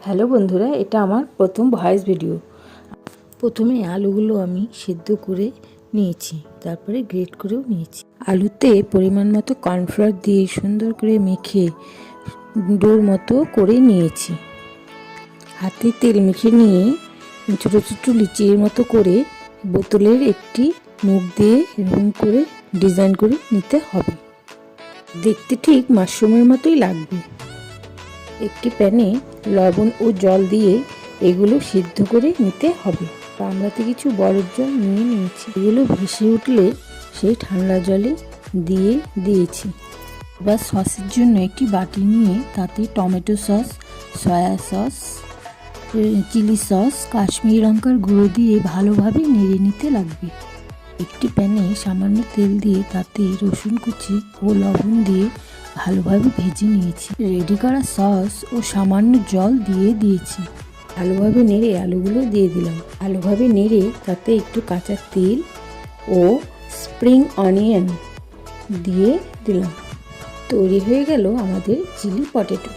Hello বন্ধুরা, এটা আমার প্রথম ভয়েস ভিডিও। প্রথমে আলুগুলো আমি সেদ্ধ করে নিয়েছি, তারপরে গ্রেট করেও নিয়েছি। আলুতে পরিমাণ মতো কর্নফ্লাওয়ার দিয়ে সুন্দর করে মেখে ডোর মতো করে নিয়েছি। হাতে তেল মেখে নিয়ে ছোটো ছোটো লিচির মতো করে বোতলের একটি মুখ দিয়ে এরকম করে ডিজাইন করে নিতে হবে। দেখতে ঠিক মাশরুমের মতোই লাগবে। একটি প্যানে লবণ ও জল দিয়ে এগুলো সিদ্ধ করে নিতে হবে। গামলাতে কিছু বরফ জল নিয়ে নিয়েছি। এগুলো ভেসে উঠলে সেই ঠান্ডা জলে দিয়ে দিয়েছি। এবার সসের জন্য একটি বাটি নিয়ে তাতে tomato sauce, soya sauce, chilli sauce, Kashmiri লঙ্কার গুঁড়ো দিয়ে ভালোভাবে নেড়ে নিতে লাগবে। একটি প্যানে সামান্য তেল দিয়ে তাতে রসুন কুচি ও লবণ দিয়ে ভালোভাবে ভেজে নিয়েছি। রেডি করা সস ও সামান্য জল দিয়ে দিয়েছি। ভালোভাবে নেড়ে আলুগুলো দিয়ে দিলাম। ভালোভাবে নেড়ে তাতে একটু কাঁচা তেল ও স্প্রিং অনিয়ন দিয়ে দিলাম। তৈরি হয়ে গেল আমাদের চিলি পটেটো।